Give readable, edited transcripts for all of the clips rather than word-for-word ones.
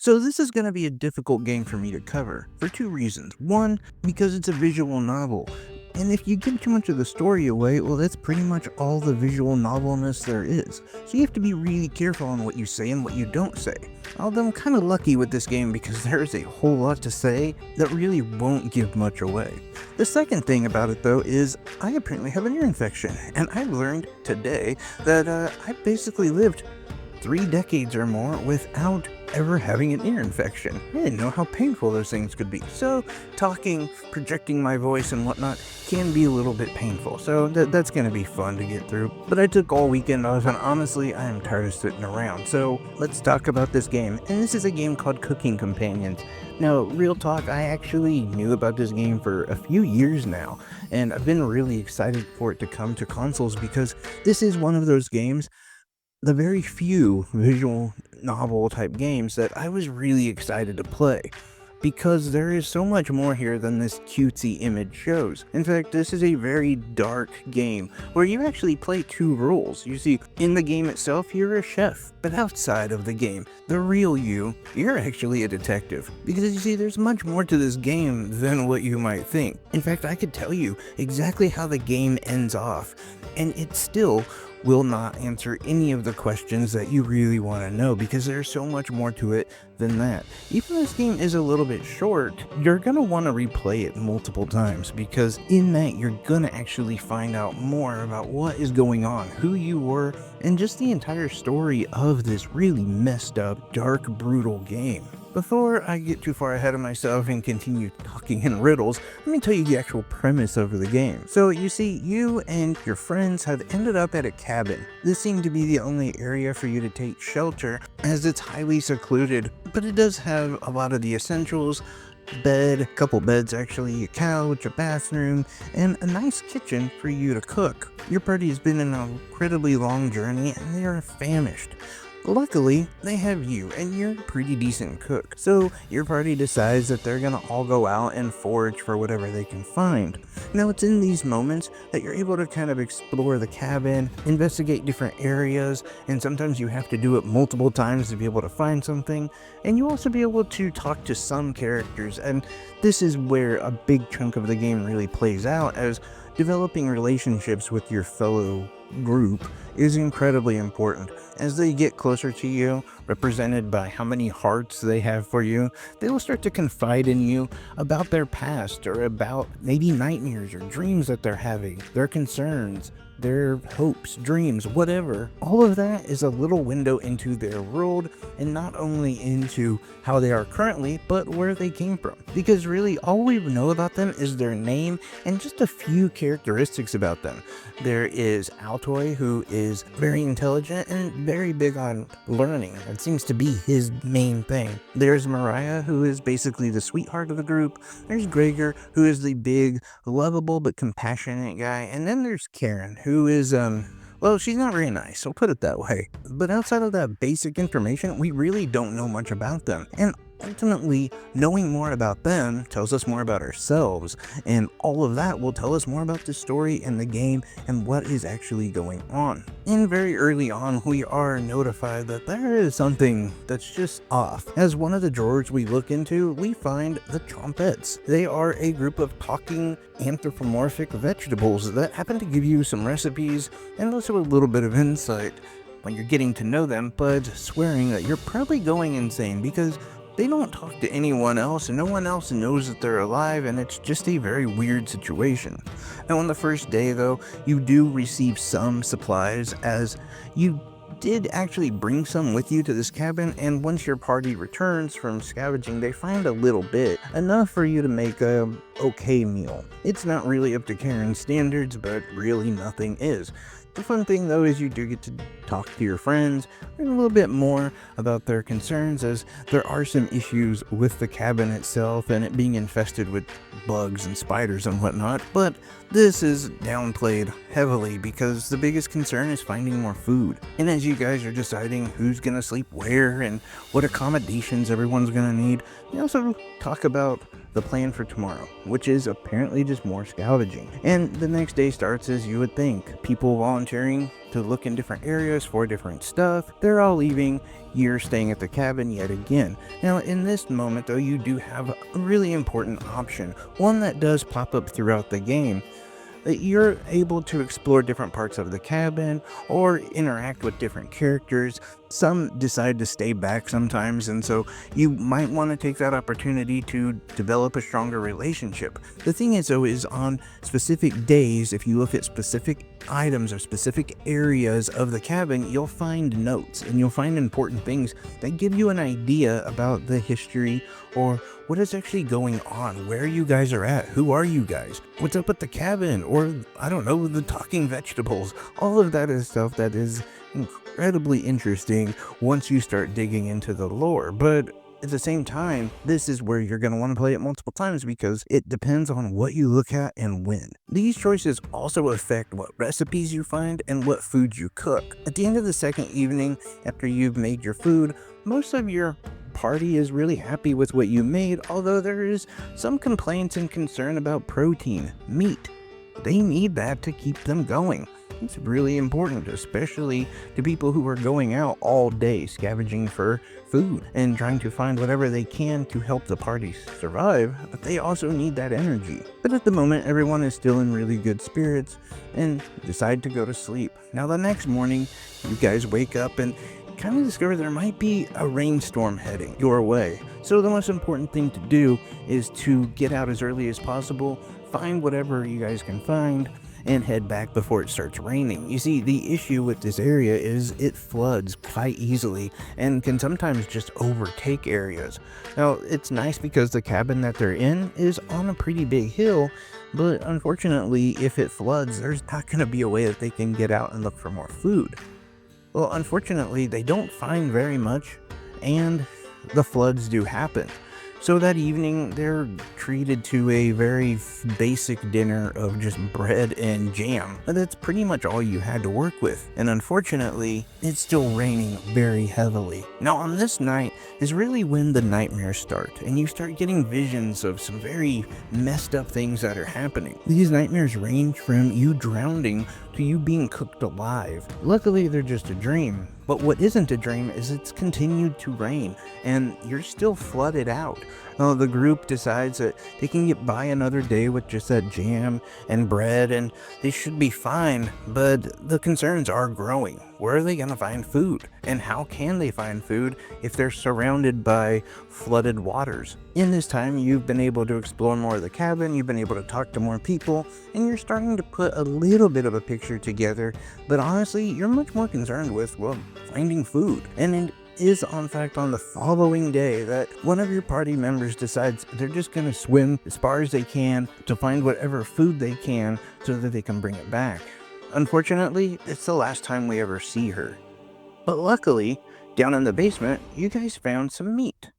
So this is going to be a difficult game for me to cover, for two reasons. One, because it's a visual novel, and if you give too much of the story away, well, that's pretty much all the visual novelness there is. So you have to be really careful on what you say and what you don't say. Although I'm kind of lucky with this game because there's a whole lot to say that really won't give much away. The second thing about it though is I apparently have an ear infection, and I learned today that I basically lived 3 decades or more without ever having an ear infection. I didn't know how painful those things could be. So talking, projecting my voice and whatnot can be a little bit painful. So that's going to be fun to get through. But I took all weekend off, and honestly, I am tired of sitting around. So let's talk about this game. And this is a game called Cooking Companions. Now, real talk, I actually knew about this game for a few years now, and I've been really excited for it to come to consoles because this is one of those games, the very few visual novel type games that I was really excited to play, because there is so much more here than this cutesy image shows. In fact, this is a very dark game where you actually play two roles. You see, in the game itself, you're a chef, but outside of the game, the real you're actually a detective. Because you see, there's much more to this game than what you might think. In fact, I could tell you exactly how the game ends off, and it still will not answer any of the questions that you really want to know, because there's so much more to it than that. Even though this game is a little bit short, you're going to want to replay it multiple times, because in that you're going to actually find out more about what is going on, who you were, and just the entire story of this really messed up, dark, brutal game. Before I get too far ahead of myself and continue talking in riddles, let me tell you the actual premise of the game. So you see, you and your friends have ended up at a cabin. This seemed to be the only area for you to take shelter, as it's highly secluded, but it does have a lot of the essentials: bed, a couple beds actually, a couch, a bathroom, and a nice kitchen for you to cook. Your party has been on an incredibly long journey and they are famished. Luckily, they have you, and you're a pretty decent cook. So your party decides that they're gonna all go out and forage for whatever they can find. Now, it's in these moments that you're able to kind of explore the cabin, investigate different areas, and sometimes you have to do it multiple times to be able to find something. And you also be able to talk to some characters, and this is where a big chunk of the game really plays out, as developing relationships with your fellow group is incredibly important. As they get closer to you, represented by how many hearts they have for you, they will start to confide in you about their past, or about maybe nightmares or dreams that they're having, their concerns, their hopes, dreams, whatever. All of that is a little window into their world, and not only into how they are currently, but where they came from. Because really, all we know about them is their name and just a few characteristics about them. There is Altoy, who is very intelligent and very big on learning. It seems to be his main thing. There's Mariah, who is basically the sweetheart of the group. There's Gregor, who is the big, lovable but compassionate guy. And then there's Karen, who is, well, she's not very nice, I'll put it that way. But outside of that basic information, we really don't know much about them. And ultimately, knowing more about them tells us more about ourselves, and all of that will tell us more about the story and the game and what is actually going on. And very early on, we are notified that there is something that's just off. As one of the drawers we look into, we find the Chompettes. They are a group of talking anthropomorphic vegetables that happen to give you some recipes and also a little bit of insight when you're getting to know them, but swearing that you're probably going insane because they don't talk to anyone else, and no one else knows that they're alive, and it's just a very weird situation. Now, on the first day, though, you do receive some supplies, as you did actually bring some with you to this cabin, and once your party returns from scavenging, they find a little bit, enough for you to make a okay meal. It's not really up to Karen's standards, but really nothing is. The fun thing, though, is you do get to talk to your friends, learn a little bit more about their concerns, as there are some issues with the cabin itself and it being infested with bugs and spiders and whatnot, but this is downplayed heavily because the biggest concern is finding more food. And as you guys are deciding who's gonna sleep where and what accommodations everyone's gonna need, we also talk about the plan for tomorrow, which is apparently just more scavenging. And the next day starts as you would think. People volunteering to look in different areas for different stuff. They're all leaving. You're staying at the cabin yet again. Now, in this moment, though, you do have a really important option, one that does pop up throughout the game. That you're able to explore different parts of the cabin or interact with different characters. Some decide to stay back sometimes, and so you might want to take that opportunity to develop a stronger relationship. The thing is, though, is on specific days, if you look at specific items or specific areas of the cabin, you'll find notes and you'll find important things that give you an idea about the history or what is actually going on, where you guys are at, who are you guys, what's up at the cabin, or I don't know, the talking vegetables. All of that is stuff that is incredibly interesting once you start digging into the lore. But at the same time, this is where you're going to want to play it multiple times because it depends on what you look at and when. These choices also affect what recipes you find and what foods you cook. At the end of the second evening, after you've made your food, most of your party is really happy with what you made, although there is some complaints and concern about protein, meat. They need that to keep them going. It's really important, especially to people who are going out all day scavenging for food and trying to find whatever they can to help the party survive, but they also need that energy. But at the moment, everyone is still in really good spirits and decide to go to sleep. Now, the next morning, you guys wake up and kind of discover there might be a rainstorm heading your way. So the most important thing to do is to get out as early as possible, find whatever you guys can find, and head back before it starts raining. You see, the issue with this area is it floods quite easily and can sometimes just overtake areas. Now, it's nice because the cabin that they're in is on a pretty big hill, but unfortunately, if it floods, there's not going to be a way that they can get out and look for more food. Well, unfortunately, they don't find very much, and the floods do happen. So that evening, they're treated to a very basic dinner of just bread and jam. But that's pretty much all you had to work with. And unfortunately, it's still raining very heavily. Now, on this night is really when the nightmares start, and you start getting visions of some very messed up things that are happening. These nightmares range from you drowning to you being cooked alive. Luckily, they're just a dream. But what isn't a dream is it's continued to rain, and you're still flooded out. The group decides that they can get by another day with just that jam and bread, and they should be fine, but the concerns are growing. Where are they going to find food? And how can they find food if they're surrounded by flooded waters? In this time, you've been able to explore more of the cabin, you've been able to talk to more people, and you're starting to put a little bit of a picture together, but honestly, you're much more concerned with, well, finding food. And it is, in fact, on the following day that one of your party members decides they're just going to swim as far as they can to find whatever food they can so that they can bring it back. Unfortunately, it's the last time we ever see her. But luckily, down in the basement, you guys found some meat.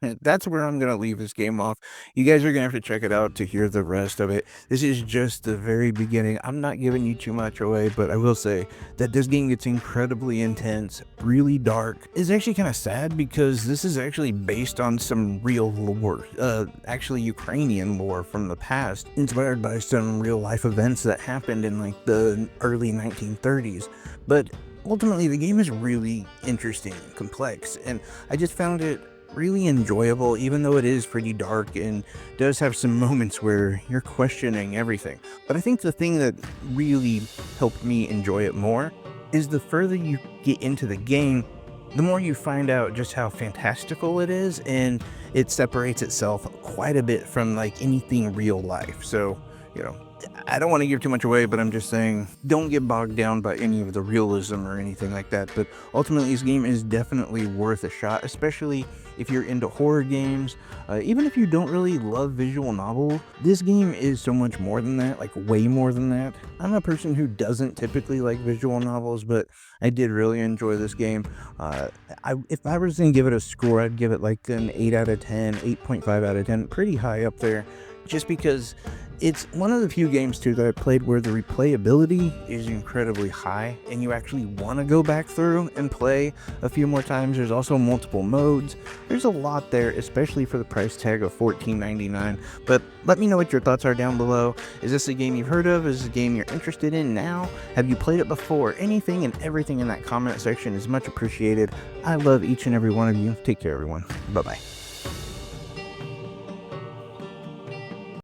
And that's where I'm going to leave this game off. You guys are going to have to check it out to hear the rest of it. This is just the very beginning. I'm not giving you too much away, but I will say that this game gets incredibly intense, really dark. It's actually kind of sad because this is actually based on some real lore, actually Ukrainian lore from the past, inspired by some real life events that happened in like the early 1930s. But ultimately, the game is really interesting and complex, and I just found it really enjoyable, even though it is pretty dark and does have some moments where you're questioning everything. But I think the thing that really helped me enjoy it more is the further you get into the game, the more you find out just how fantastical it is, and it separates itself quite a bit from like anything real life. So, I don't want to give too much away, but I'm just saying, don't get bogged down by any of the realism or anything like that. But ultimately, this game is definitely worth a shot, especially if you're into horror games. Even if you don't really love visual novel, this game is so much more than that, like way more than that. I'm a person who doesn't typically like visual novels, but I did really enjoy this game. If I was going to give it a score, I'd give it like an 8 out of 10, 8.5 out of 10, pretty high up there, just because It's one of the few games too that I played where the replayability is incredibly high and you actually want to go back through and play a few more times. There's also multiple modes. There's a lot there, especially for the price tag of $14.99. But let me know what your thoughts are down below. Is this a game you've heard of? Is this a game you're interested in now? Have you played it before? Anything and everything in that comment section is much appreciated. I love each and every one of you. Take care, everyone. Bye-bye.